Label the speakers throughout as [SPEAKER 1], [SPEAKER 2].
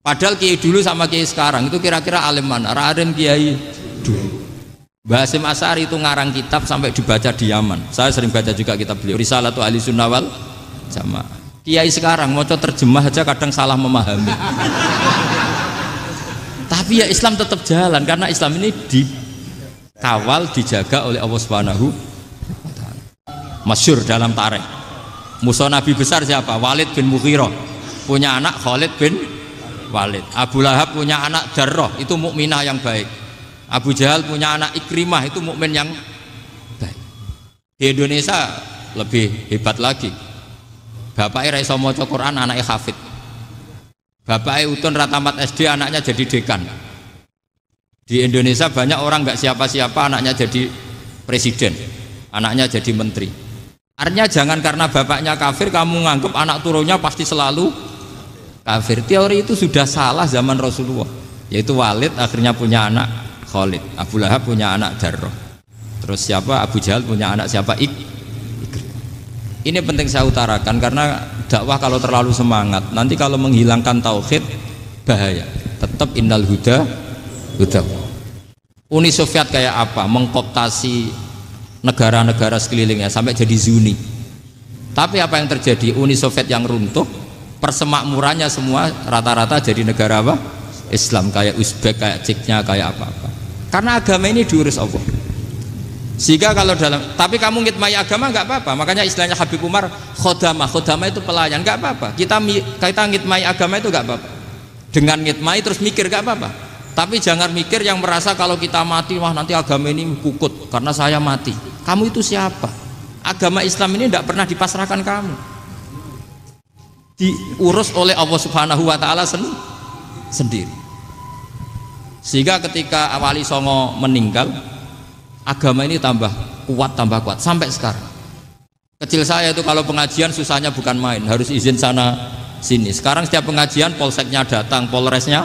[SPEAKER 1] Padahal kiai dulu sama kiai sekarang itu kira-kira alim mana? Alim kiai dulu. Mbah Hasyim Asy'ari itu ngarang kitab sampai dibaca di Yaman. Saya sering baca juga kitab beliau, Risalatu Ahli Sunnah wal Jamaah. Kiai sekarang mau terjemah aja kadang salah memahami. Tapi ya Islam tetap jalan karena Islam ini dikawal, dijaga oleh Allah Subhanahu wa taala. Masyhur dalam tarikh. Musuh Nabi besar siapa? Walid bin Mughirah. Punya anak Khalid bin Walid. Abu Lahab punya anak Darrah, itu mukminah yang baik. Abu Jahal punya anak Ikrimah, itu mukmin yang baik. Di Indonesia lebih hebat lagi. Bapaknya ra iso maca Quran, anaknya hafid. Bapaknya utun ra tamat SD, anaknya jadi dekan. Di Indonesia banyak orang nggak siapa-siapa, anaknya jadi presiden, anaknya jadi menteri. Artinya jangan karena bapaknya kafir kamu nganggep anak turunnya pasti selalu kafir. Teori itu sudah salah zaman Rasulullah. Yaitu Walid akhirnya punya anak Khalid, Abu Lahab punya anak Darrah, terus siapa? Abu Jahal punya anak siapa? Ini penting saya utarakan karena dakwah kalau terlalu semangat nanti kalau menghilangkan tauhid bahaya. Tetap innal huda huda. Uni Soviet kayak apa? Mengkooptasi negara-negara sekelilingnya sampai jadi Zuni. Tapi apa yang terjadi? Uni Soviet yang runtuh, persemakmurannya semua rata-rata jadi negara apa? Islam, kayak Uzbek, kayak Ceknya, kayak apa-apa. Karena agama ini diurus Allah. Sehingga kalau dalam, tapi kamu ngitmai agama nggak apa-apa. Makanya istilahnya Habib Umar, khodamah itu pelayan, nggak apa-apa. Kita ngitmai agama itu nggak apa-apa. Dengan ngitmai terus mikir nggak apa-apa. Tapi jangan mikir yang merasa kalau kita mati, wah nanti agama ini kukut karena saya mati. Kamu itu siapa? Agama Islam ini tidak pernah dipasrahkan kamu. Diurus oleh Allah Subhanahu wa taala sendiri. Sehingga ketika Wali Songo meninggal, agama ini tambah kuat sampai sekarang. Kecil saya itu kalau pengajian susahnya bukan main, harus izin sana sini. Sekarang setiap pengajian polseknya datang, polresnya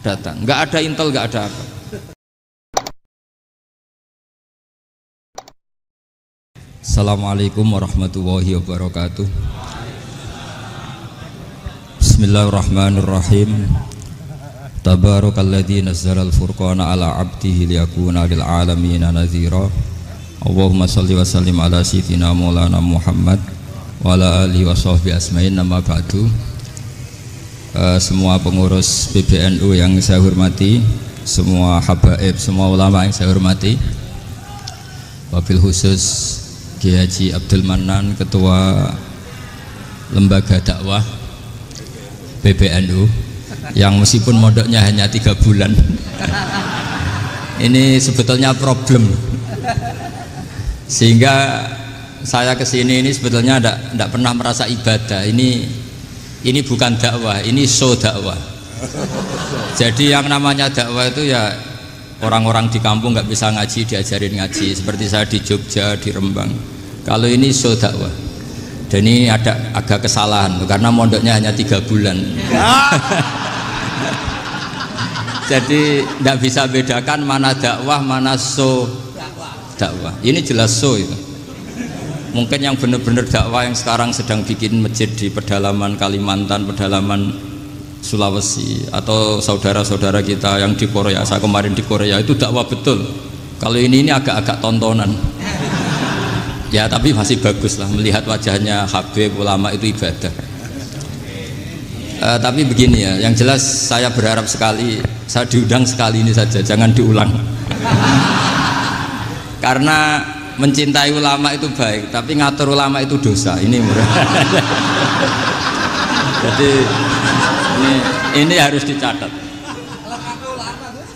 [SPEAKER 1] datang, nggak ada intel, nggak ada apa. Assalamualaikum warahmatullahi wabarakatuh. Bismillahirrahmanirrahim. Tabarakalladzi nazzalal furqana ala 'abdihi liyakuna lil 'alamin nadhira. Allahumma shalli wa sallim ala sayyidina Maulana Muhammad wa ala alihi wa sahbihi asma'in. Nama ba'du. Semua pengurus PBNU yang saya hormati, semua habaib, semua ulama yang saya hormati, wabil khusus Kiai Haji Abdul Manan, Ketua Lembaga Dakwah PBNU, yang meskipun mondoknya hanya 3 bulan. Ini sebetulnya problem. Sehingga saya kesini ini sebetulnya tidak pernah merasa ibadah. Ini bukan dakwah, ini show dakwah. Jadi yang namanya dakwah itu ya orang-orang di kampung nggak bisa ngaji diajarin ngaji. Seperti saya di Jogja, di Rembang. Kalau ini show dakwah. Dan ini ada agak kesalahan karena mondoknya hanya 3 bulan. Jadi tidak bisa bedakan mana dakwah, mana show dakwah. Ini jelas show itu. Mungkin yang benar-benar dakwah yang sekarang sedang bikin masjid di pedalaman Kalimantan, pedalaman Sulawesi, atau saudara-saudara kita yang di Korea. Saya kemarin di Korea itu dakwah betul. Kalau ini agak-agak tontonan. Ya tapi masih bagus lah melihat wajahnya Habib, ulama itu ibadah. Tapi begini ya, yang jelas saya berharap sekali, saya diundang sekali ini saja, jangan diulang. Karena mencintai ulama itu baik, tapi ngatur ulama itu dosa. Ini murah. Jadi ini harus dicatat.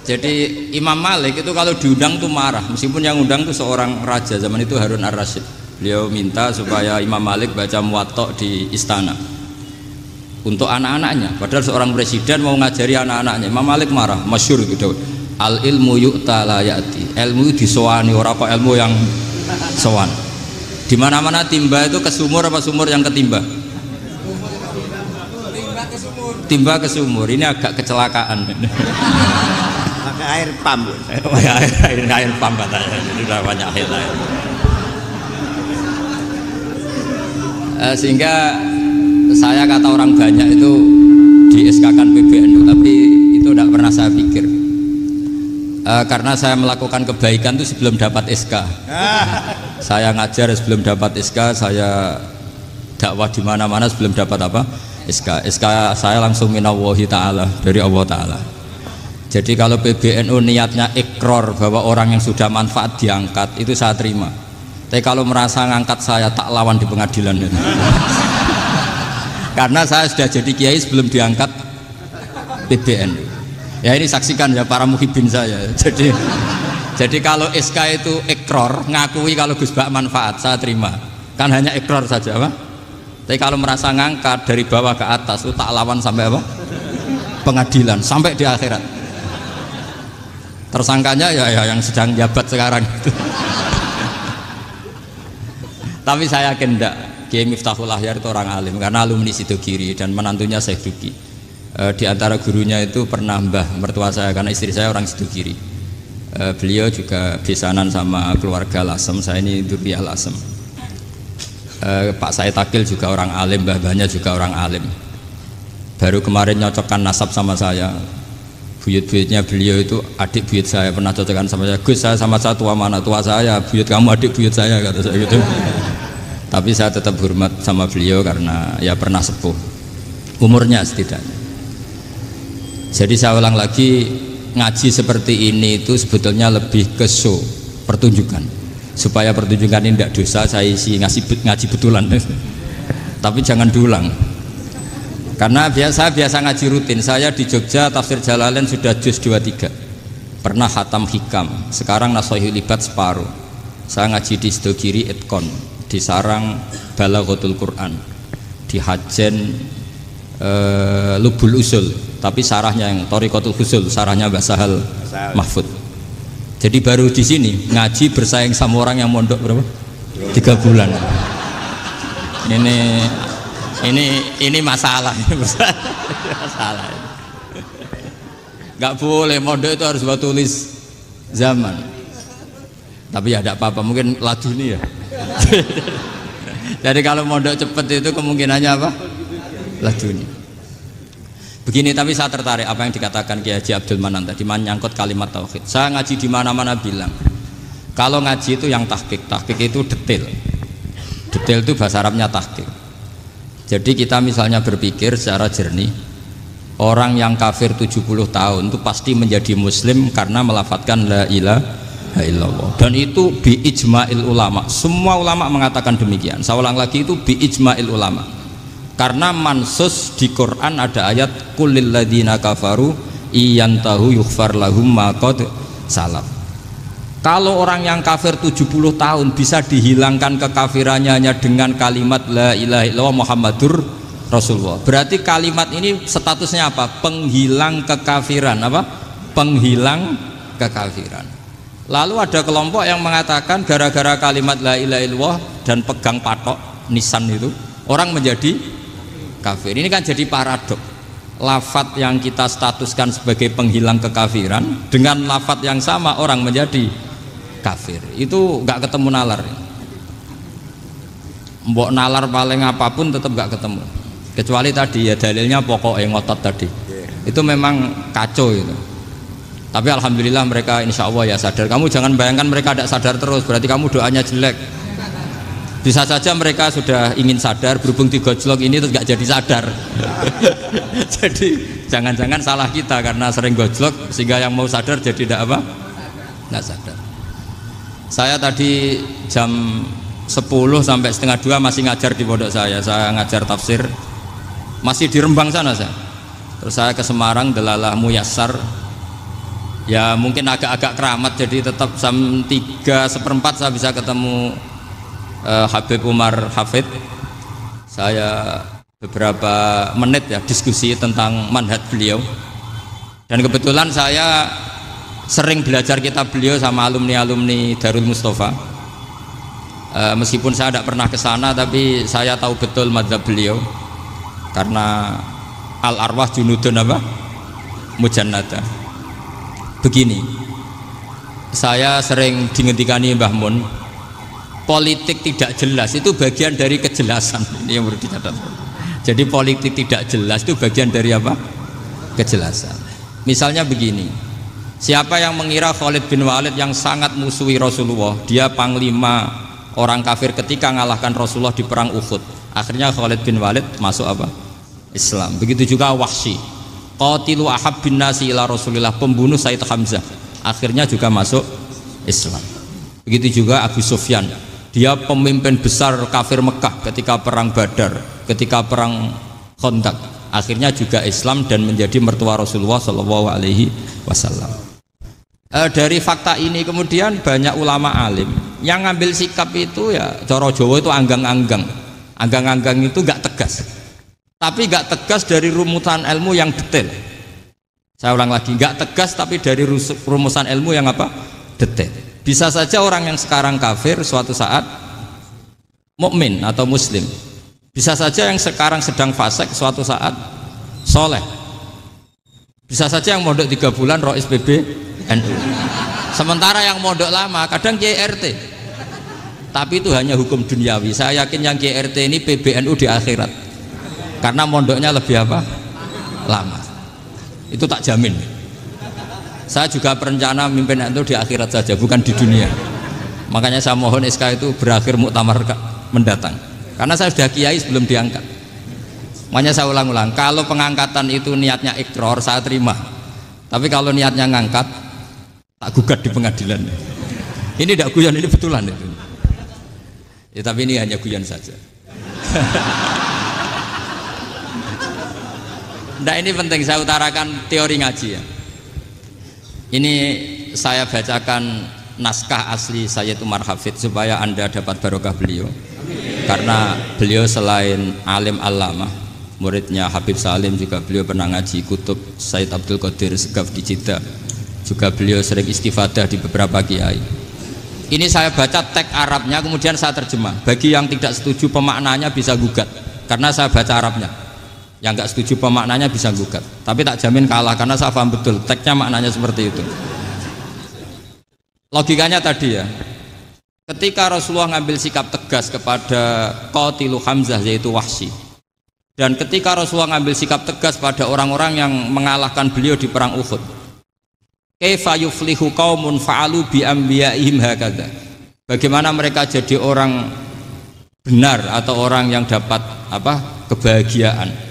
[SPEAKER 1] Jadi Imam Malik itu kalau diundang tuh marah, meskipun yang undang tuh seorang raja zaman itu, Harun ar-Rasyid. Beliau minta supaya Imam Malik baca Muwatta di istana untuk anak-anaknya, padahal seorang presiden mau ngajari anak-anaknya. Imam Malik marah, masyhur itu, al ilmu yu'ta la ya'ti, ilmu disowani, orang kok ilmu yang sowan. Di mana-mana timba itu ke sumur apa sumur yang ketimba? Timba ke sumur. Ini agak kecelakaan.
[SPEAKER 2] Pakai air pump.
[SPEAKER 1] air pump katanya, jadi udah banyak air. Sehingga saya kata orang banyak itu di SK-kan PBNU Karena saya melakukan kebaikan itu sebelum dapat SK. Saya ngajar sebelum dapat SK, saya dakwah di mana-mana sebelum dapat apa? SK. SK saya langsung minallahi ta'ala, dari Allah Ta'ala. Jadi kalau PBNU niatnya ikrar bahwa orang yang sudah manfaat diangkat, itu saya terima. Tapi kalau merasa ngangkat saya, tak lawan di pengadilan. Karena saya sudah jadi kiai sebelum diangkat PBNU. Ya ini saksikan ya para muhibin saya. Jadi kalau SK itu ikrar, ngakui kalau Gus Bak manfaat, saya terima. Kan hanya ikrar saja, Pak. Tapi kalau merasa ngangkat dari bawah ke atas itu tak lawan sampai apa? Pengadilan, sampai di akhirat. Tersangkanya ya yang sedang jabat sekarang itu. Tapi saya yakin enggak, Kiai Miftahul Ahyar itu orang alim karena alumni Sidogiri dan menantunya Syekh Duki. Di antara gurunya itu pernah mbah mertua saya karena istri saya orang Sidogiri. Beliau juga besanan sama keluarga Lasem, saya ini Durriyah Lasem. Pak Said Akil juga orang alim, mbah-mbahnya juga orang alim. Baru kemarin nyocokkan nasab sama saya. Buyut-buyutnya beliau itu adik buyut saya, pernah cocokkan sama saya. Gus, saya sama saya tua mana? Tua saya, buyut kamu adik buyut saya, kata saya gitu. Tapi saya tetap hormat sama beliau karena ya pernah sepuh umurnya setidaknya. Jadi saya ulang lagi, ngaji seperti ini itu sebetulnya lebih ke show, pertunjukan. Supaya pertunjukan ini tidak dosa, saya isi ngaji betulan. Tapi jangan diulang. Karena biasa ngaji rutin. Saya di Jogja tafsir Jalalain sudah juz 23. Pernah khatam hikam. Sekarang Nashihul Ibad separuh. Saya ngaji di Sidogiri Itkon, di Sarang Balaghatul Quran, di Hajen Lubul Usul. Tapi sarahnya yang Thariqatul Husul, sarahnya Mbah Sahal Mahfud. Jadi baru di sini ngaji bersaing sama orang yang mondok berapa? 3 bulan. Ini masalah. Masalah. Nggak boleh mondok itu harus buat tulis zaman. Tapi ya tidak apa-apa, mungkin laduni ya. Jadi kalau mondok cepet itu kemungkinannya apa? Laduni. Begini, tapi saya tertarik apa yang dikatakan Kiai Haji Abdul Manan tadi menyangkut kalimat tauhid. Saya ngaji di mana-mana bilang, kalau ngaji itu yang tahqiq itu detail. Detail itu bahasa Arabnya tahqiq. Jadi kita misalnya berpikir secara jernih, orang yang kafir 70 tahun itu pasti menjadi muslim karena melafadzkan la ilaha illallah. Dan itu bi ijma'il ulama. Semua ulama mengatakan demikian. Saya ulang lagi, itu bi ijma'il ulama. Karena mansus di Quran ada ayat kulil ladina kafaru iyantahu yughfar lahum ma qad salaf. Kalau orang yang kafir 70 tahun bisa dihilangkan kekafirannya hanya dengan kalimat la ilaha illallah Muhammadur Rasulullah. Berarti kalimat ini statusnya apa? Penghilang kekafiran, apa? Penghilang kekafiran. Lalu ada kelompok yang mengatakan gara-gara kalimat la ilaha illallah dan pegang patok nisan itu orang menjadi kafir. Ini kan jadi paradok. Lafat yang kita statuskan sebagai penghilang kekafiran dengan lafat yang sama orang menjadi kafir. Itu nggak ketemu nalar. Mbok nalar paling apapun tetap nggak ketemu. Kecuali tadi ya dalilnya pokoknya ngotot tadi. Itu memang kacau itu. Tapi alhamdulillah mereka insya Allah ya sadar. Kamu jangan bayangkan mereka tidak sadar terus, berarti kamu doanya jelek. Bisa saja mereka sudah ingin sadar, berhubung digojlok ini terus gak jadi sadar. Jadi jangan-jangan salah kita karena sering gojlok sehingga yang mau sadar jadi tidak apa? Nggak sadar. Saya tadi jam 10 sampai setengah 2 masih ngajar di pondok saya ngajar tafsir masih di Rembang sana saya. Terus saya ke Semarang Delalah Muyassar. Ya mungkin agak-agak keramat, jadi tetap jam 3:4 saya bisa ketemu Habib Umar Hafid. Saya beberapa menit ya diskusi tentang manhaj beliau, dan kebetulan saya sering belajar kitab beliau sama alumni Darul Mustafa. Meskipun saya tidak pernah ke sana, tapi saya tahu betul mazhab beliau karena al arwah junudun apa? Mujannada. Begini, saya sering dingetikani Mbah Mun, politik tidak jelas itu bagian dari kejelasan. Ini yang perlu dicatat. Jadi politik tidak jelas itu bagian dari apa? Kejelasan. Misalnya begini, Siapa yang mengira Khalid bin Walid yang sangat musuhi Rasulullah, dia panglima orang kafir ketika ngalahkan Rasulullah di perang Uhud, akhirnya Khalid bin Walid masuk apa? Islam. Begitu juga Wahsy, qatilu ahabbin nasi ila Rasulillah, pembunuh Sayyid Hamzah, akhirnya juga masuk Islam. Begitu juga Abu Sufyan, dia pemimpin besar kafir Mekah ketika perang Badar, ketika perang Khandaq, akhirnya juga Islam dan menjadi mertua Rasulullah Shallallahu Alaihi Wasallam. Dari fakta ini kemudian banyak ulama alim yang ngambil sikap itu ya cara Jawa itu anggang-anggang. Anggang-anggang itu gak tegas, tapi gak tegas dari rumusan ilmu yang detail. Saya ulang lagi, gak tegas tapi dari rumusan ilmu yang apa? Detail. Bisa saja orang yang sekarang kafir suatu saat mukmin atau muslim. Bisa saja yang sekarang sedang fasik suatu saat soleh. Bisa saja yang mondok 3 bulan rois PB NU. Sementara yang mondok lama kadang Kiai RT. Tapi itu hanya hukum duniawi. Saya yakin yang Kiai RT ini PBNU di akhirat. Karena mondoknya lebih apa? Lama. Itu tak jamin. Saya juga berencana mimpin NU di akhirat saja, bukan di dunia. Makanya saya mohon SK itu berakhir muktamar mendatang. Karena saya sudah kiai sebelum diangkat. Makanya saya ulang-ulang, kalau pengangkatan itu niatnya ikrar, saya terima. Tapi kalau niatnya ngangkat, tak gugat di pengadilan. Ini tidak guyon, ini betulan itu. Ya, tapi ini hanya guyon saja. Nah, ini penting saya utarakan teori ngaji ya. Ini saya bacakan naskah asli Sayyid Umar Hafid supaya Anda dapat barokah beliau. Karena beliau selain alim allamah, muridnya Habib Salim, juga beliau pernah ngaji kutub Sayyid Abdul Qadir Segaf di Jeddah. Juga beliau sering istifadah di beberapa kiai. Ini saya baca teks Arabnya kemudian saya terjemah. Bagi yang tidak setuju pemaknanya bisa gugat, karena saya baca Arabnya. Yang nggak setuju pemaknanya bisa gugat, tapi tak jamin kalah karena saya paham betul teksnya maknanya seperti itu. Logikanya tadi ya, ketika Rasulullah ngambil sikap tegas kepada qatilu Hamzah yaitu Wahsy, dan ketika Rasulullah ngambil sikap tegas pada orang-orang yang mengalahkan beliau di perang Uhud, kaifa yuflihu qaumun fa'alu bi anbiya'ihim hakadha, bagaimana mereka jadi orang benar atau orang yang dapat apa? Kebahagiaan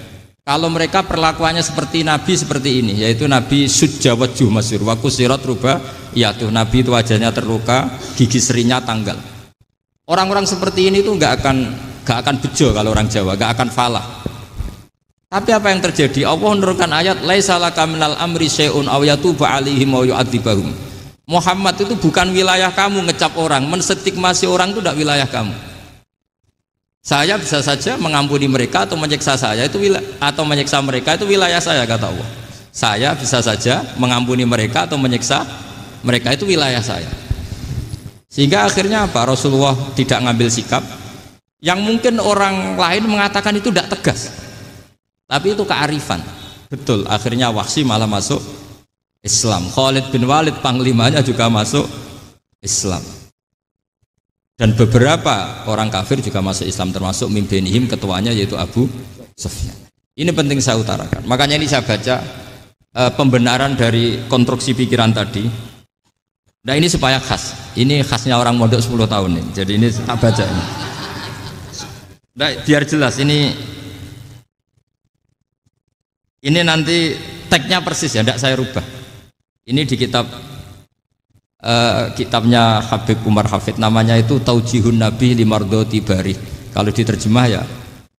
[SPEAKER 1] kalau mereka perlakuannya seperti Nabi seperti ini, yaitu Nabi sujja wajhuh masyhur wa kusirat ruba, yaitu Nabi itu wajahnya terluka, gigi serinya tanggal. Orang-orang seperti ini tuh gak akan bejo kalau orang Jawa, gak akan falah. Tapi apa yang terjadi? Allah menurunkan ayat laisa laka minal amri syai'un aw yatuba 'alaihim aw yu'adzibahum. Muhammad itu bukan wilayah kamu ngecap orang, menstigmasi orang itu tidak wilayah kamu. Saya bisa saja mengampuni mereka atau menyiksa saya itu atau menyiksa mereka itu wilayah saya, kata Allah. Saya bisa saja mengampuni mereka atau menyiksa mereka itu wilayah saya. Sehingga akhirnya apa? Rasulullah tidak ngambil sikap yang mungkin orang lain mengatakan itu tidak tegas. Tapi itu kearifan. Betul, akhirnya Wahsy malah masuk Islam. Khalid bin Walid panglimanya juga masuk Islam. Dan beberapa orang kafir juga masuk Islam, termasuk mimbenihim, ketuanya yaitu Abu Sufyan. Ini penting saya utarakan. Makanya ini saya baca pembenaran dari konstruksi pikiran tadi. Nah ini supaya khas. Ini khasnya orang mondok 10 tahun nih. Jadi ini tak baca ini. Nah, biar jelas ini nanti teksnya persis ya, tidak saya rubah. Ini di kitabnya Habib Umar Hafid, namanya itu Taujihun Nabi Limardoti Bari. Kalau diterjemah ya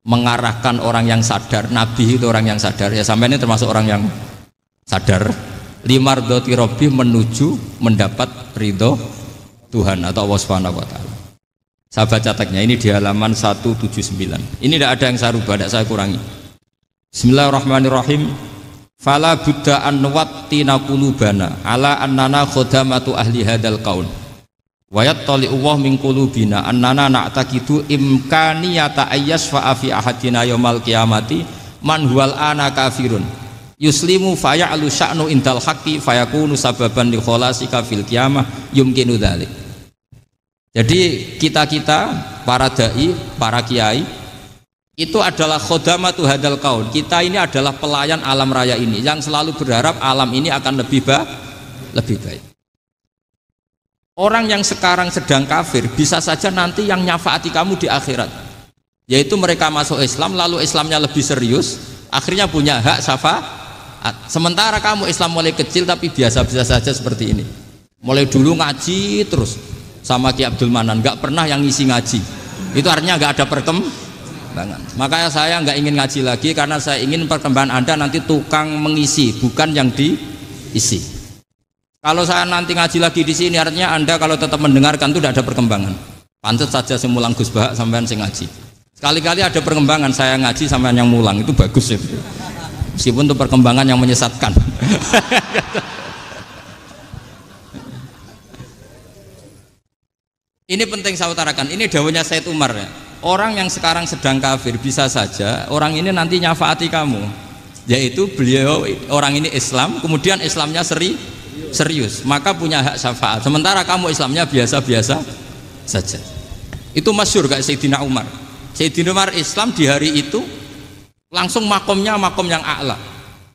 [SPEAKER 1] mengarahkan orang yang sadar. Nabi itu orang yang sadar ya, sampai ini termasuk orang yang sadar. Limardoti Robbi, menuju mendapat ridho Tuhan atau Allah Subhanahu wa Ta'ala. Saya baca teksnya ini di halaman 179. Ini tidak ada yang saya rubah, tidak saya kurangi. Bismillahirrahmanirrahim. Fala buddha an nuwattina qulubana ala annana khodamatu ahli hadal qaul wa yattali'u wa min qulubina annana na'taqidu imkaniyata ayyasfa fi ahadina yaumal qiyamati man huwal ana kafirun yuslimu faya'lu sya'nu indal haqqi fayakunu sababan li kholasika fil qiyamah yumkinu dzalik. Jadi kita para dai, para kiai itu adalah khodamatu hadal kaun. Kita ini adalah pelayan alam raya ini yang selalu berharap alam ini akan lebih lebih baik. Orang yang sekarang sedang kafir bisa saja nanti yang nyafaati kamu di akhirat, yaitu mereka masuk Islam lalu Islamnya lebih serius, akhirnya punya hak syafaat. Sementara kamu Islam mulai kecil tapi biasa-biasa saja seperti ini, mulai dulu ngaji terus sama Ki Abdul Manan, nggak pernah yang ngisi ngaji, itu artinya nggak ada perkembangan. Makanya saya nggak ingin ngaji lagi karena saya ingin perkembangan Anda nanti tukang mengisi, bukan yang diisi. Kalau saya nanti ngaji lagi di sini, artinya Anda kalau tetap mendengarkan itu tidak ada perkembangan. Pantes saja saya mulang Gus Bahak sampean sing ngaji. Sekali-kali ada perkembangan, saya ngaji sampean yang mulang, itu bagus ya. Meskipun itu perkembangan yang menyesatkan. Ini penting saya utarakan. Ini dawuhnya Said Umar ya. Orang yang sekarang sedang kafir bisa saja orang ini nanti nyafaati kamu. Yaitu beliau orang ini Islam, kemudian Islamnya serius, maka punya hak syafaat. Sementara kamu Islamnya biasa-biasa saja. Itu masyhur kayak Sayyidina Umar. Sayyidina Umar Islam di hari itu langsung makomnya makom yang a'la,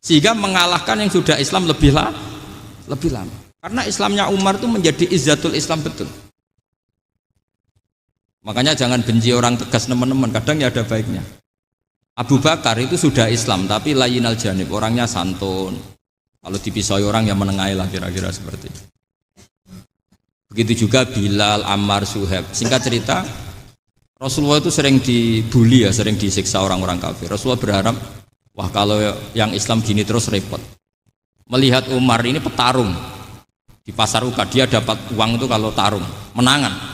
[SPEAKER 1] sehingga mengalahkan yang sudah Islam lebih lama. Karena Islamnya Umar itu menjadi izzatul Islam betul. Makanya jangan benci orang tegas teman-teman, kadang ya ada baiknya. Abu Bakar itu sudah Islam tapi layinal janib, orangnya santun. Kalau dipisahi orang yang menengahi lah kira-kira seperti itu. Begitu juga Bilal, Ammar, Suhaib. Singkat cerita, Rasulullah itu sering dibully ya, sering disiksa orang-orang kafir. Rasulullah berharap, wah kalau yang Islam gini terus repot. Melihat Umar ini petarung di pasar Uka, dia dapat uang itu kalau tarung, menangan.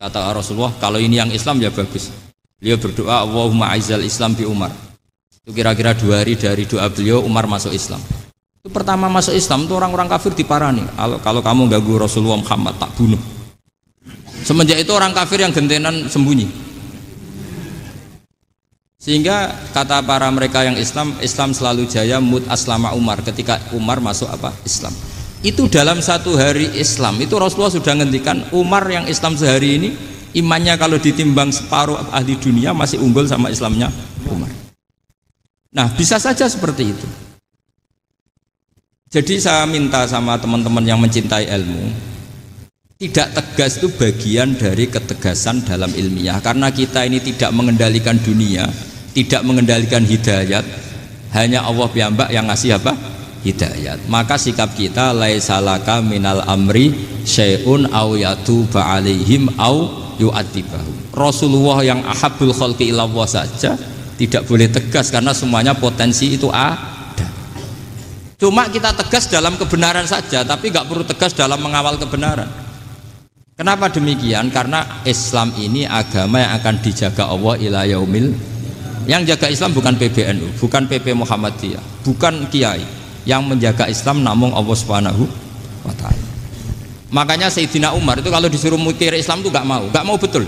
[SPEAKER 1] Kata Rasulullah, kalau ini yang Islam ya bagus. Beliau berdoa, Allahumma aizal Islam bi Umar. Itu kira-kira 2 hari dari doa beliau, Umar masuk Islam. Itu pertama masuk Islam itu orang-orang kafir diparani, kalau kamu ganggu Rasulullah Muhammad tak bunuh. Semenjak itu orang kafir yang gentenan sembunyi. Sehingga kata para mereka yang Islam selalu jaya mut aslama Umar, ketika Umar masuk Islam. Itu dalam 1 hari Islam itu Rasulullah sudah ngendikan Umar yang Islam sehari ini imannya kalau ditimbang separuh ahli dunia masih unggul sama Islamnya Umar. Nah bisa saja seperti itu. Jadi saya minta sama teman-teman yang mencintai ilmu, tidak tegas itu bagian dari ketegasan dalam ilmiah. Karena kita ini tidak mengendalikan dunia, tidak mengendalikan hidayat, hanya Allah piyambak yang ngasih hidayat. Maka sikap kita laisa laka minal amri syai'un aw yatuba alaihim aw yu'adzibahum. Rasulullah yang ahabbul khalqi ilallah saja tidak boleh tegas karena semuanya potensi itu Cuma kita tegas dalam kebenaran saja, tapi nggak perlu tegas dalam mengawal kebenaran. Kenapa demikian? Karena Islam ini agama yang akan dijaga Allah ila yaumil. Yang jaga Islam bukan PBNU, bukan PP Muhammadiyah, bukan kiai. Yang menjaga Islam namun Allah Subhanahu wa ta'ala. Makanya Sayyidina Umar itu kalau disuruh mikir Islam itu nggak mau betul.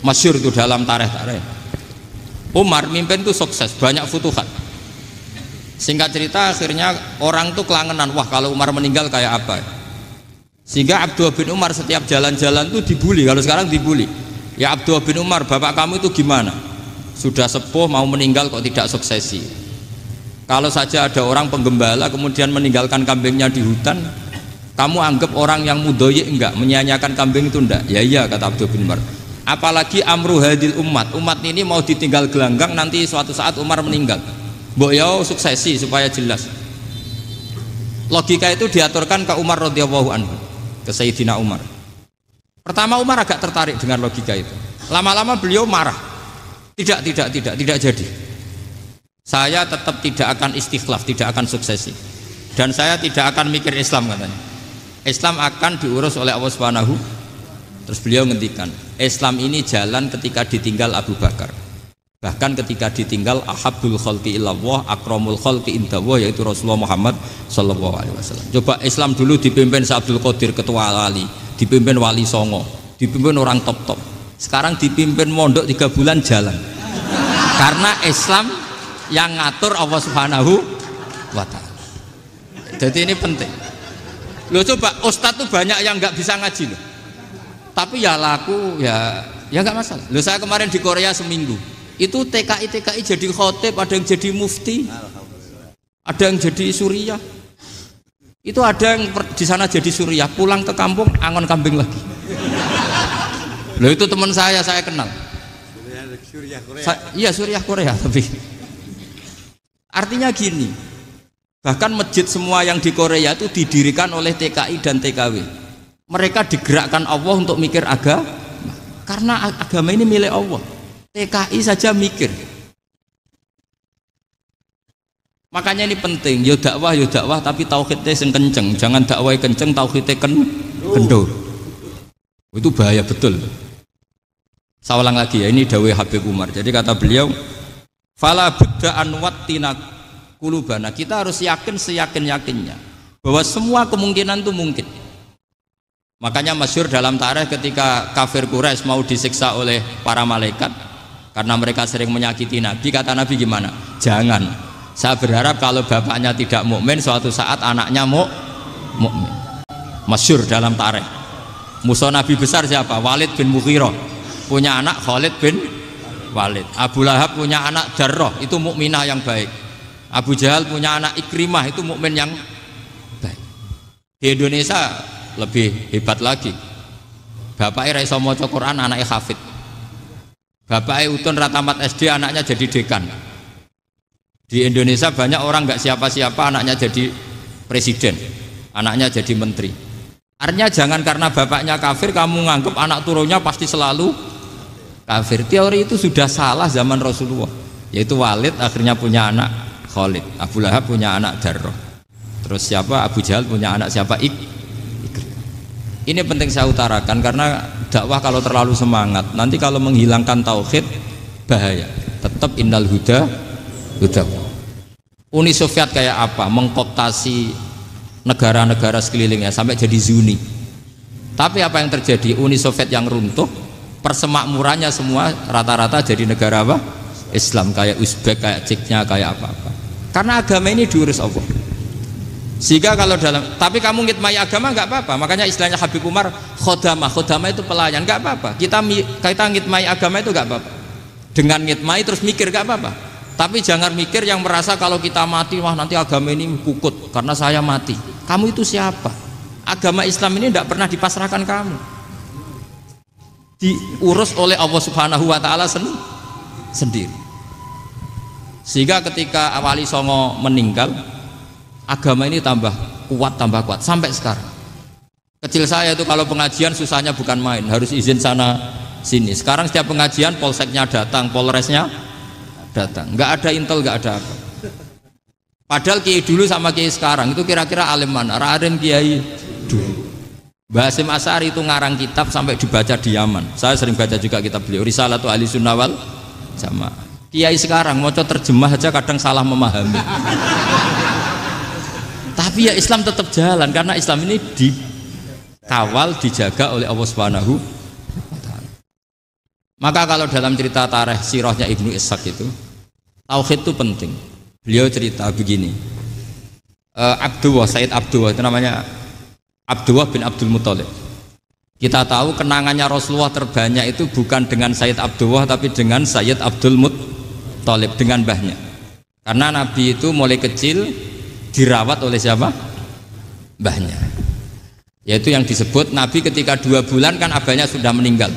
[SPEAKER 1] Masyhur itu dalam tarikh. Umar mimpin itu sukses, banyak futuhat. Singkat cerita akhirnya orang tuh kelangenan, wah kalau Umar meninggal kayak apa. Sehingga Abdullah bin Umar setiap jalan-jalan tuh dibully. Kalau sekarang dibully, ya Abdullah bin Umar bapak kamu itu gimana, sudah sepuh mau meninggal kok tidak suksesi. Kalau saja ada orang penggembala kemudian meninggalkan kambingnya di hutan, kamu anggap orang yang mudoyik enggak, menyia-nyiakan kambing itu enggak? Ya iya kata Abdullah bin Umar. Apalagi amru hadil umat ini mau ditinggal gelanggang, nanti suatu saat Umar meninggal. Mbok ya suksesi supaya jelas. Logika itu diaturkan ke Umar radhiyallahu anhu, ke Sayyidina Umar. Pertama Umar agak tertarik dengan logika itu. Lama-lama beliau marah. Tidak jadi. Saya tetap tidak akan istikhlaf, tidak akan suksesi. Dan saya tidak akan mikir Islam katanya. Islam akan diurus oleh Allah Subhanahu. Terus beliau ngendikan, Islam ini jalan ketika ditinggal Abu Bakar. Bahkan ketika ditinggal ahabbul khalqi ilallah akramul khalqi indallah, yaitu Rasulullah Muhammad sallallahu alaihi wasallam. Coba Islam dulu dipimpin Abdul Qadir ketua wali, dipimpin wali songo, dipimpin orang top. Sekarang dipimpin mondok 3 bulan jalan. Karena Islam yang ngatur Allah Subhanahu wa ta'ala. Jadi ini penting. Loh coba ustadz tuh banyak yang nggak bisa ngaji loh. Tapi ya laku ya nggak masalah. Loh saya kemarin di Korea seminggu. Itu TKI jadi khotib, ada yang jadi mufti, ada yang jadi suriah. Itu ada yang di sana jadi Suriah, pulang ke kampung angon kambing lagi. Loh itu teman saya kenal.
[SPEAKER 2] Suriah Korea.
[SPEAKER 1] Iya Suriah Korea tapi. Artinya gini, bahkan masjid semua yang di Korea itu didirikan oleh TKI dan TKW. Mereka digerakkan Allah untuk mikir agama, karena agama ini milik Allah. TKI saja mikir. Makanya ini penting, yo dakwah tapi tauhidnya sing kenceng, jangan dakwah kenceng tauhidnya kendor. Itu bahaya betul. Saya ulang lagi ya, ini dawuh Habib Umar. Jadi kata beliau, fala budda an wattina kulubana. Kita harus yakin seyakin-yakinnya bahwa semua kemungkinan itu mungkin. Makanya masyhur dalam tarikh ketika kafir Quraisy mau disiksa oleh para malaikat karena mereka sering menyakiti Nabi, kata Nabi gimana? Jangan. Saya berharap kalau bapaknya tidak mukmin, suatu saat anaknya mukmin. Masyhur dalam tarikh. Musuh Nabi besar siapa? Walid bin Mughirah. Punya anak Khalid bin Walid. Abu Lahab punya anak Darrah, itu mukminah yang baik. Abu Jahal punya anak Ikrimah, itu mukmin yang baik. Di Indonesia lebih hebat lagi. Bapaknya ra iso maca Quran, anaknya hafid. Bapaknya Utun Ratamat SD, anaknya jadi dekan. Di Indonesia banyak orang nggak siapa-siapa, anaknya jadi presiden, anaknya jadi menteri. Artinya jangan karena bapaknya kafir kamu nganggep anak turunnya pasti selalu kafir. Teori itu sudah salah zaman Rasulullah. Yaitu Walid akhirnya punya anak Khalid, Abu Lahab punya anak Darrah. Terus siapa? Abu Jahal punya anak siapa? Ini penting saya utarakan karena dakwah kalau terlalu semangat, nanti kalau menghilangkan tauhid bahaya. Tetap innal huda. Uni Soviet kayak apa? Mengkooptasi negara-negara sekelilingnya sampai jadi Zuni. Tapi apa yang terjadi? Uni Soviet yang runtuh, persemakmurannya semua rata-rata jadi negara apa? Islam, kayak Uzbek, kayak Ceknya, kayak apa-apa. Karena agama ini diurus Allah. Sehingga kalau dalam, tapi kamu ngitmai agama nggak apa-apa. Makanya istilahnya Habib Umar, khodamah itu pelayan, nggak apa-apa. Kita ngitmai agama itu nggak apa-apa. Dengan ngitmai terus mikir nggak apa-apa. Tapi jangan mikir yang merasa kalau kita mati, wah nanti agama ini kukut karena saya mati. Kamu itu siapa? Agama Islam ini tidak pernah dipasrahkan kamu. Diurus oleh Allah Subhanahu wa Ta'ala sendiri. Sehingga ketika Wali Songo meninggal, agama ini tambah kuat sampai sekarang. Kecil saya itu kalau pengajian susahnya bukan main, harus izin sana sini. Sekarang setiap pengajian polseknya datang, polresnya datang, nggak ada intel, nggak ada apa. Padahal kiai dulu sama kiai sekarang itu kira-kira alim mana? Alim kiai dulu. Mbah Hasyim Asy'ari itu ngarang kitab sampai dibaca di Yaman. Saya sering baca juga kitab beliau, Risalatu Ahli Sunnah wal Jamaah. Kiai sekarang mau terjemah aja kadang salah memahami. Tapi ya Islam tetap jalan karena Islam ini dikawal, dijaga oleh Allah Subhanahu. Maka kalau dalam cerita tarikh sirahnya Ibnu Ishaq itu, tauhid itu penting. Beliau cerita begini, Sayyid Abdullah itu namanya Abdullah bin Abdul Muthalib. Kita tahu kenangannya Rasulullah terbanyak itu bukan dengan Sayyid Abdullah tapi dengan Sayyid Abdul Muthalib, dengan mbahnya. Karena Nabi itu mulai kecil dirawat oleh siapa? Mbahnya. Yaitu yang disebut Nabi ketika 2 bulan kan abahnya sudah meninggal.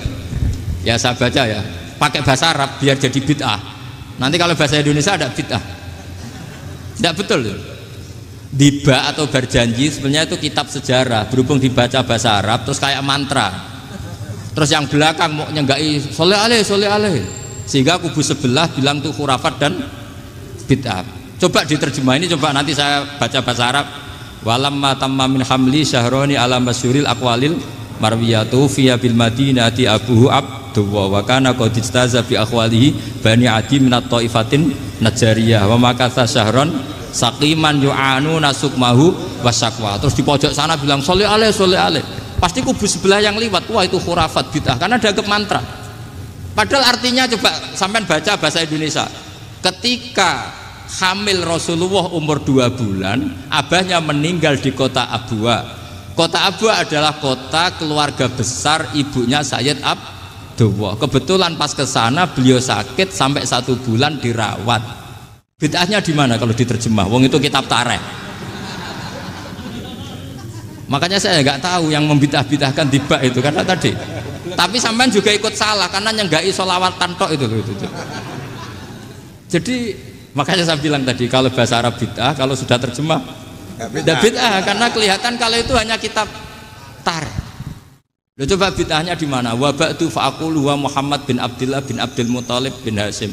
[SPEAKER 1] Ya saya baca ya, pakai bahasa Arab biar jadi bid'ah. Nanti kalau bahasa Indonesia ada bid'ah. Tidak betul. Diba atau berjanji sebenarnya itu kitab sejarah, berhubung dibaca bahasa Arab terus kayak mantra. Terus yang belakang mau nyenggai soleh aleh, sehingga kubu sebelah bilang tuh khurafat dan bid'ah. Coba diterjemah ini, coba nanti saya baca bahasa Arab. Walamma tamma min hamli syahroni ala masyuril aqwalil marwiyatu fiya bil madinati abuhu abduwa wa kana qad istaza bi akhwalihi bani adi minat taifatin najariyah wa makatha syahron saqiman yu'anu nasukmahu wasakwa. Terus di pojok sana bilang soleh aleh, pasti kubu sebelah yang liwat, wah itu khurafat bid'ah karena dianggap mantra. Padahal artinya coba sampean baca bahasa Indonesia, ketika hamil Rasulullah umur 2 bulan, abahnya meninggal di kota Abwa. Kota Abwa adalah kota keluarga besar ibunya Sayyid Abdullah. Kebetulan pas ke sana beliau sakit sampai 1 bulan dirawat. Bid'ahnya di mana kalau diterjemah? Wong itu kitab tarikh. Makanya saya nggak tahu yang membidah-bidahkan tiba itu karena tadi. Tapi sampean juga ikut salah karena nyenggai sholawatan tok itu. Jadi makanya saya bilang tadi kalau bahasa Arab bid'ah, kalau sudah terjemah bid'ah karena kelihatan kalau itu hanya kitab tarikh. Lo coba bid'ahnya di mana? Wa ba'du fa'aqulu wa Muhammad bin Abdullah bin Abdul Muthalib bin Hasyim.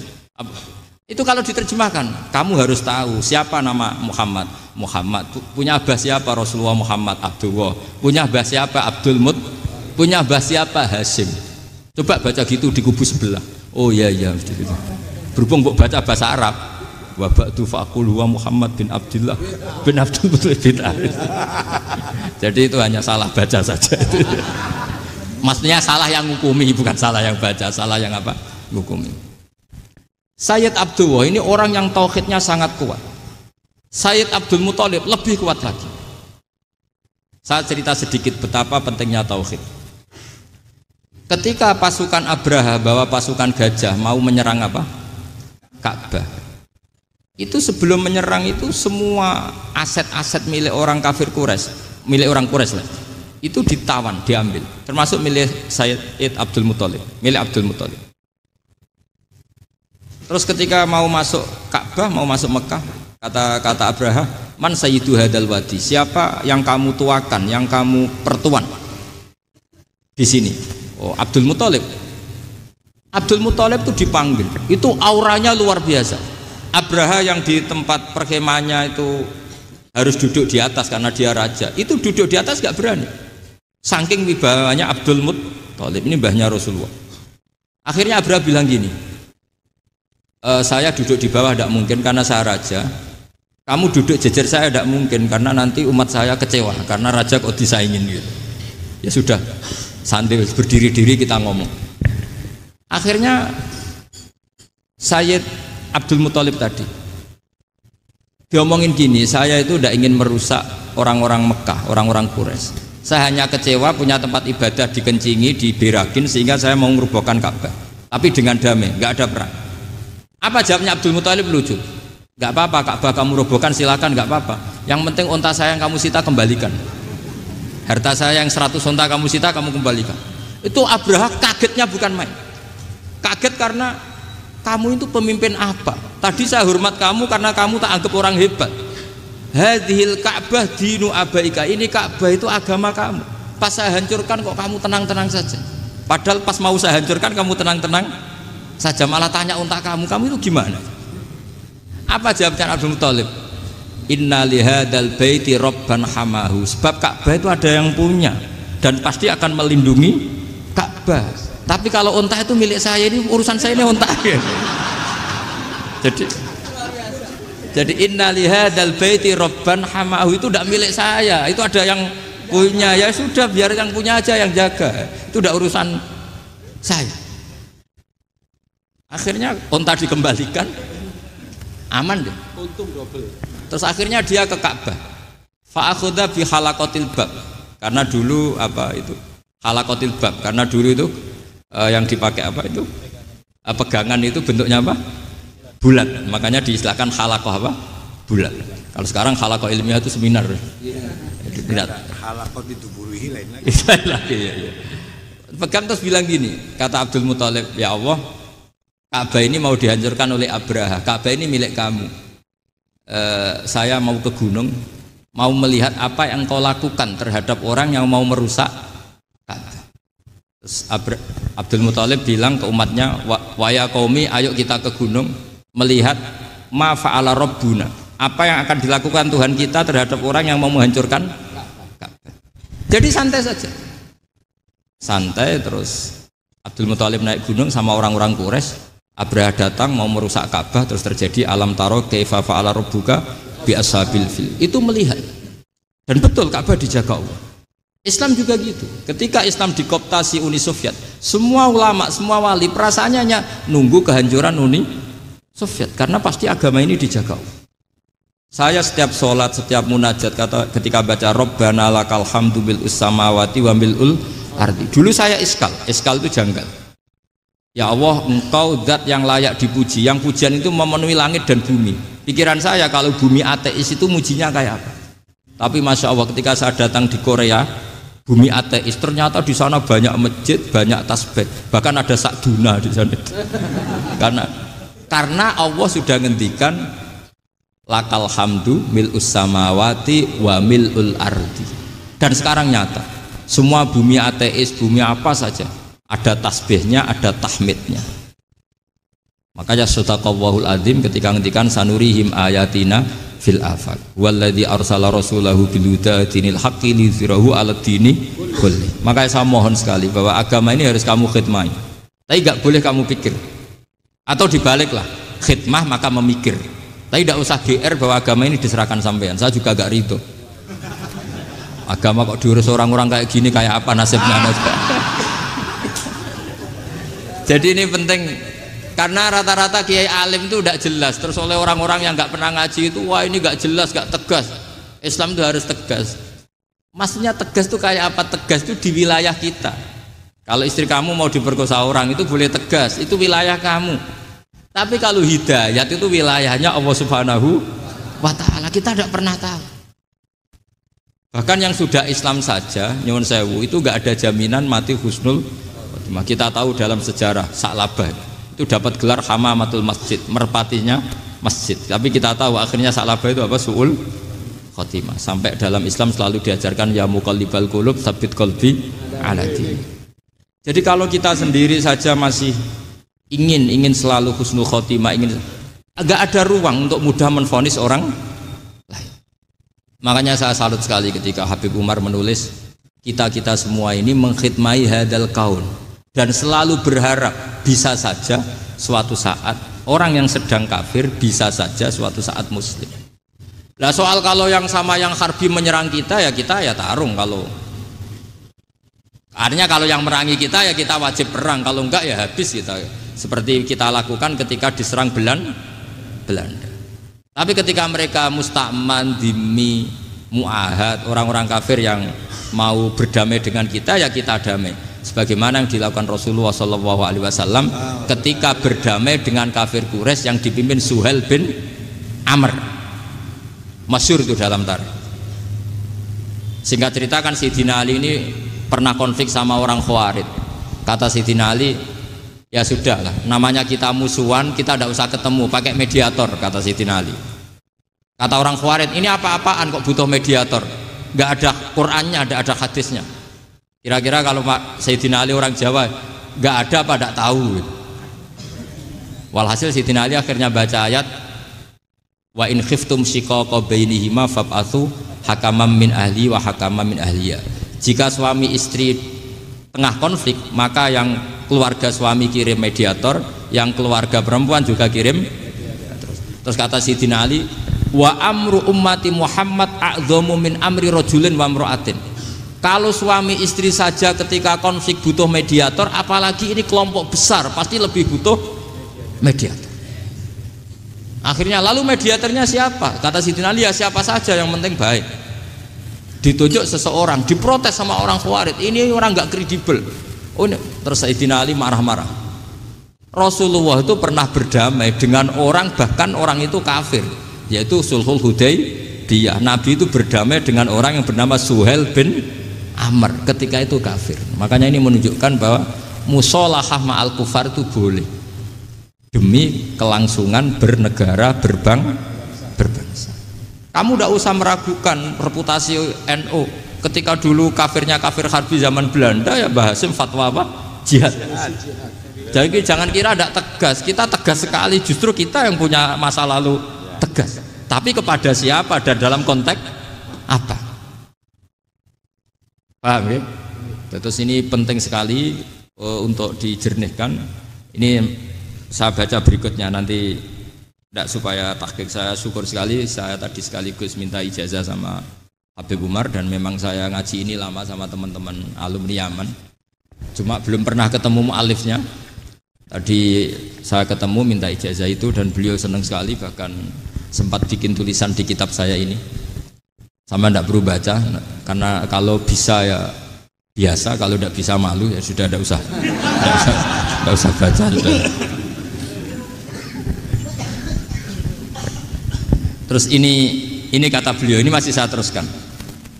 [SPEAKER 1] Itu kalau diterjemahkan, kamu harus tahu siapa nama Muhammad. Muhammad punya abah siapa? Rasulullah Muhammad Abdullah. Punya abah siapa? Abdul Mut. Punya abah siapa? Hasyim. Coba baca gitu di kubu sebelah. Oh iya gitu. Berhubung baca bahasa Arab. Wa ba'du fa'aqulu wa Muhammad bin Abdullah bin Abdul Muthalib bin Hasyim. Jadi itu hanya salah baca saja itu. Maksudnya salah yang ngukumi, bukan salah yang baca, salah yang apa? Ngukumi. Sayyid Abdullah ini orang yang tauhidnya sangat kuat. Sayyid Abdul Muthalib lebih kuat lagi. Saya cerita sedikit betapa pentingnya tauhid. Ketika pasukan Abraha bawa pasukan gajah mau menyerang apa? Ka'bah. Itu sebelum menyerang itu semua aset-aset milik orang kafir Quraisy, milik orang Quraisy lah. Itu ditawan, diambil, termasuk milik Sayyid Abdul Muthalib, milik Abdul Muthalib. Terus ketika mau masuk Ka'bah, mau masuk Mekah, kata Abraha, man sayyidu hadal wadi, siapa yang kamu tuakan, yang kamu pertuan di sini? Oh, Abdul Muthalib. Abdul Muthalib itu dipanggil, itu auranya luar biasa. Abraha yang di tempat perkemahannya itu harus duduk di atas karena dia raja, itu duduk di atas gak berani. Saking wibawanya Abdul Muthalib, ini mbahnya Rasulullah. Akhirnya Abraha bilang gini, saya duduk di bawah tidak mungkin karena saya raja. Kamu duduk jejer saya tidak mungkin karena nanti umat saya kecewa karena raja kok disaingin gitu. Ya sudah, sambil berdiri-diri kita ngomong. Akhirnya Sayyid Abdul Muthalib tadi diomongin gini, saya itu tidak ingin merusak orang-orang Mekah, orang-orang Quraisy. Saya hanya kecewa punya tempat ibadah dikencingi, diberakin sehingga saya mau merubuhkan Ka'bah. Tapi dengan damai, nggak ada perang. Apa jawabnya Abdul Muthalib? Lucu. Nggak apa-apa, Ka'bah kamu robohkan silakan, nggak apa-apa. Yang penting unta saya yang kamu sita kembalikan. Harta saya yang 100 unta kamu sita kamu kembalikan. Itu Abraha kagetnya bukan main. Kaget karena kamu itu pemimpin apa? Tadi saya hormat kamu karena kamu tak anggap orang hebat. Hadhil Ka'bah dinu abaika, ini Ka'bah itu agama kamu. Pas saya hancurkan kok kamu tenang-tenang saja. Padahal pas mau saya hancurkan kamu tenang-tenang saja, malah tanya unta kamu itu gimana? Apa jawabnya Abdul Muthalib? Inna lihadal baiti robban hamahu, sebab Ka'bah itu ada yang punya dan pasti akan melindungi Ka'bah. Tapi kalau unta itu milik saya, ini urusan saya, ini unta. Jadi inna lihadal baiti robban hamahu itu tidak milik saya, itu ada yang punya. Ya sudah, biar yang punya aja yang jaga, itu tidak urusan saya. Akhirnya unta dikembalikan, aman deh, untung double. Terus akhirnya dia ke Ka'bah, fa'akhudha bi halaqatil bab, karena dulu apa itu halaqatil bab, karena dulu itu yang dipakai apa itu pegangan itu bentuknya apa, bulat, makanya diistilahkan halaqah apa, bulat. Kalau sekarang halaqah ilmiah itu seminar, jadi benar.
[SPEAKER 2] Halaqah itu buruhi lain lagi.
[SPEAKER 1] Ya. Pegang terus bilang gini, kata Abdul Muthalib, ya Allah, Ka'bah ini mau dihancurkan oleh Abraha, Ka'bah ini milik kamu. Saya mau ke gunung, mau melihat apa yang kau lakukan terhadap orang yang mau merusak Ka'bah. Terus Abdul Muthalib bilang ke umatnya, wa ya qaumi, ayo kita ke gunung melihat ma fa'ala rabbuna, apa yang akan dilakukan Tuhan kita terhadap orang yang mau menghancurkan Ka'bah. Jadi santai saja, santai. Terus Abdul Muthalib naik gunung sama orang-orang Quraisy. Abraha datang mau merusak Ka'bah, terus terjadi alam taro kaifa fa'ala rabbuka bi ashabil fil. Itu melihat, dan betul Ka'bah dijaga Allah. Islam juga gitu. Ketika Islam dikooptasi Uni Soviet, semua ulama, semua wali perasaannya hanya nunggu kehancuran Uni Soviet, karena pasti agama ini dijaga Allah. Saya setiap sholat, setiap munajat, ketika baca Rabbana lakal hamdu bil samawati wa mil'ul ardi. Dulu saya iskal itu janggal. Ya Allah, engkau zat yang layak dipuji, yang pujian itu memenuhi langit dan bumi. Pikiran saya kalau bumi ateis itu mujinya kayak apa? Tapi masya Allah ketika saya datang di Korea, bumi ateis, ternyata di sana banyak masjid, banyak tasbih, bahkan ada sakduna di sana. Karena Allah sudah ngendikan lakal hamdu mil'us samawati wa mil'ul ardi. Dan sekarang nyata, semua bumi ateis, bumi apa saja, ada tasbihnya, ada tahmidnya. Makanya sadaqallahul adzim ketika ngendikan sanurihim ayatina fil afaq walladzi arsala rasulahu bil huda dinil haqqi liyuzhirahu 'alad dini kulli. Makanya saya mohon sekali bahwa agama ini harus kamu khidmah. Tapi enggak boleh kamu pikir. Atau dibaliklah, khidmah maka memikir. Tapi tidak usah GR bahwa agama ini diserahkan sampean. Saya juga agak ridho. Agama kok diurus orang-orang kayak gini, kayak apa nasibnya? Jadi ini penting. Karena rata-rata kiai alim itu tidak jelas, terus oleh orang-orang yang nggak pernah ngaji itu, wah ini nggak jelas, nggak tegas. Islam itu harus tegas. Maksudnya tegas itu kayak apa? Tegas itu di wilayah kita. Kalau istri kamu mau diperkosa orang itu boleh tegas, itu wilayah kamu. Tapi kalau hidayat itu wilayahnya Allah Subhanahu wa Ta'ala, kita tidak pernah tahu. Bahkan yang sudah Islam saja, nyuwun sewu, itu nggak ada jaminan mati husnul khotimah. Kita tahu dalam sejarah Sa'labah itu dapat gelar hamamatul masjid, merpatinya masjid. Tapi kita tahu akhirnya Sa'labah itu apa? Su'ul khotimah. Sampai dalam Islam selalu diajarkan ya muqallibal qulub tsabbit qalbi ala din. Jadi kalau kita sendiri saja masih ingin selalu husnul khotimah, agak ada ruang untuk mudah menvonis orang lain. Makanya saya salut sekali ketika Habib Umar menulis kita semua ini mengkhidmai hadal kaun, dan selalu berharap bisa saja suatu saat orang yang sedang kafir bisa saja suatu saat muslim. Nah soal kalau yang sama yang harbi menyerang kita ya tarung. Kalau artinya kalau yang merangi kita ya kita wajib perang, kalau enggak ya habis kita. Seperti kita lakukan ketika diserang Belanda. Tapi ketika mereka musta'man, dhimmi, mu'ahad, orang-orang kafir yang mau berdamai dengan kita ya kita damai. Sebagaimana yang dilakukan Rasulullah SAW ketika berdamai dengan kafir Quraisy yang dipimpin Suhail bin Amr, masyhur itu dalam tarikh. Singkat cerita kan Sayyidina Ali ini pernah konflik sama orang Khawarij. Kata Sayyidina Ali, ya sudahlah, namanya kita musuhan, kita tidak usah ketemu, pakai mediator, kata Sayyidina Ali. Kata orang Khawarij, ini apa-apaan kok butuh mediator, nggak ada Qur'annya, ada hadisnya. Kira-kira kalau Pak Sayyidina Ali orang Jawa, nggak ada apa tidak tahu. Walhasil Sayyidina Ali akhirnya baca ayat wa in khiftum shiqaqa bainihima fab'atsu hakaman min ahli wa hakaman min ahliya. Jika suami istri tengah konflik, maka yang keluarga suami kirim mediator, yang keluarga perempuan juga kirim. Terus kata Sayyidina Ali, wa amru ummati Muhammad a'dhamu min amri rajulin wa imra'atin. Kalau suami istri saja ketika konflik butuh mediator, apalagi ini kelompok besar pasti lebih butuh mediator. Akhirnya lalu mediatornya siapa? Kata Sayyidina Ali, ya siapa saja yang penting baik. Ditunjuk seseorang, diprotes sama orang Khawarij, ini orang nggak kredibel. Oh, terus Sayyidina Ali marah-marah. Rasulullah itu pernah berdamai dengan orang, bahkan orang itu kafir, yaitu Sulhul Hudaybiyah. Nabi itu berdamai dengan orang yang bernama Suhail bin Amr, ketika itu kafir. Makanya ini menunjukkan bahwa musolahah ma'al kufar itu boleh demi kelangsungan bernegara, berbangsa. Kamu tidak usah meragukan reputasi NU. Ketika dulu kafirnya kafir harbi zaman Belanda, ya Mbah Hasim fatwa apa? Jihad. Jadi jangan kira tidak tegas, kita tegas sekali, justru kita yang punya masa lalu tegas. Tapi kepada siapa dan dalam konteks apa? Paham ya? Terus ini penting sekali untuk dijernihkan. Ini saya baca berikutnya nanti, tidak supaya tahqiq. Saya syukur sekali, saya tadi sekaligus minta ijazah sama Habib Umar, dan memang saya ngaji ini lama sama teman-teman alumni Yaman, cuma belum pernah ketemu mu'alifnya. Tadi saya ketemu minta ijazah itu dan beliau senang sekali, bahkan sempat bikin tulisan di kitab saya ini. Sama tidak perlu baca, karena kalau bisa ya biasa, kalau tidak bisa malu ya sudah, tidak usah baca sudah. Terus ini kata beliau, ini masih saya teruskan.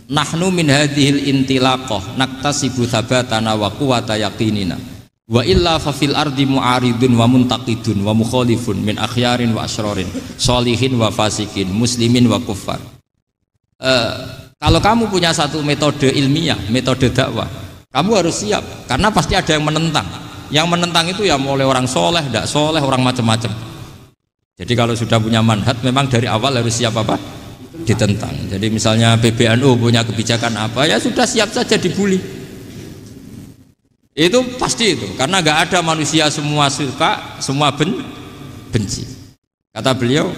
[SPEAKER 1] nahnu min hadhil intilaqah naktasibu thabatana wa quwwata yaqinina wa illa fa fil ardi mu'aridun wa muntaqidun wa mukhalifun min akhyarin wa asrorin sholihin wa fasikin muslimin wa kuffar. Kalau kamu punya satu metode ilmiah, metode dakwah, kamu harus siap karena pasti ada yang menentang. Yang menentang itu ya mulai orang soleh, tidak soleh, orang macam-macam. Jadi kalau sudah punya manhaj memang dari awal harus siap apa? Ditentang. Jadi misalnya PBNU punya kebijakan apa, ya sudah siap saja dibully. Itu pasti itu, karena nggak ada manusia semua suka, semua benci. Kata beliau,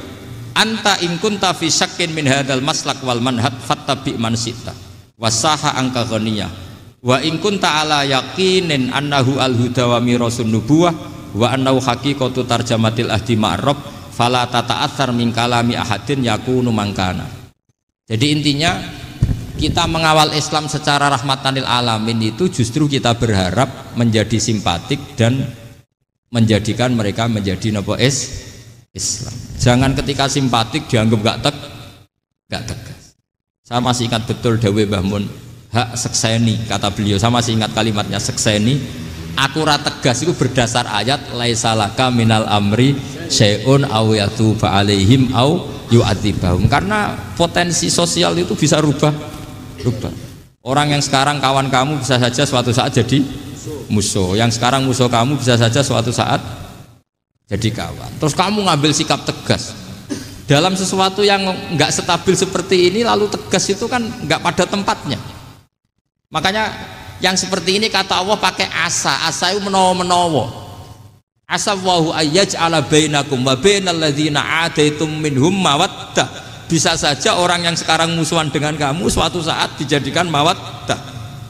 [SPEAKER 1] anta in kunta fi syakkin min hadzal maslak wal manhaj fattabi man syi'ta wasaha angka ghaniyah wa in kunta ala yaqinin annahu al huda wa mirasun nubuwah wa annahu haqiqatu tarjamatil ahdi ma'rab fala tata'atsar min kalami ahadin yakunu mangkana. Jadi intinya kita mengawal Islam secara rahmatanil alamin itu justru kita berharap menjadi simpatik dan menjadikan mereka menjadi Islam. Jangan ketika simpatik dianggap gak tegas. Saya masih ingat betul dawuh Mbah Mun, hak sekseni, kata beliau, saya masih ingat kalimatnya sekseni. Aku ra tegas itu berdasar ayat laisalaka minal amri syai'un aw yatuba alaihim aw yu'adzibahum. Karena potensi sosial itu bisa rubah. Orang yang sekarang kawan kamu bisa saja suatu saat jadi musuh, yang sekarang musuh kamu bisa saja suatu saat jadi kawan. Terus kamu ngambil sikap tegas dalam sesuatu yang nggak stabil seperti ini, lalu tegas itu kan nggak pada tempatnya. Makanya yang seperti ini kata Allah pakai asa itu menawa-menawa. Asa wahu ayyaj'ala bainakum wa bainal ladzina adaitum minhum mawaddah. Bisa saja orang yang sekarang musuhan dengan kamu suatu saat dijadikan mawaddah.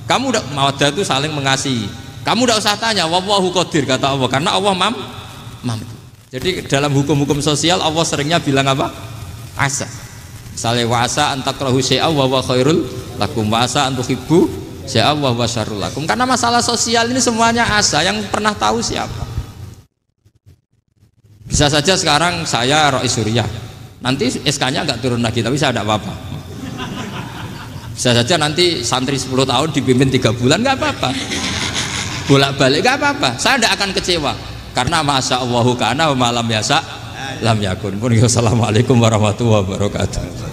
[SPEAKER 1] Kamu udah mawaddah itu saling mengasihi. Kamu udah usah tanya wallahu qadir, kata Allah, karena Allah mampu. Jadi dalam hukum-hukum sosial Allah seringnya bilang apa? Asa. Misalnya wa asa an takrahu syai'a wa huwa khairul lakum wa asa an tuhibbu syai'a wa huwa syarrul lakum. Karena masalah sosial ini semuanya asa, yang pernah tahu siapa? Bisa saja sekarang saya Rois Suriah, nanti SK-nya nggak turun lagi, tapi saya tidak apa-apa. Bisa saja nanti santri 10 tahun dipimpin 3 bulan, nggak apa-apa. Bolak-balik nggak apa-apa. Saya tidak akan kecewa karena masya Allahu kana wa malam yasa lam yakun. Assalamualaikum warahmatullahi wabarakatuh.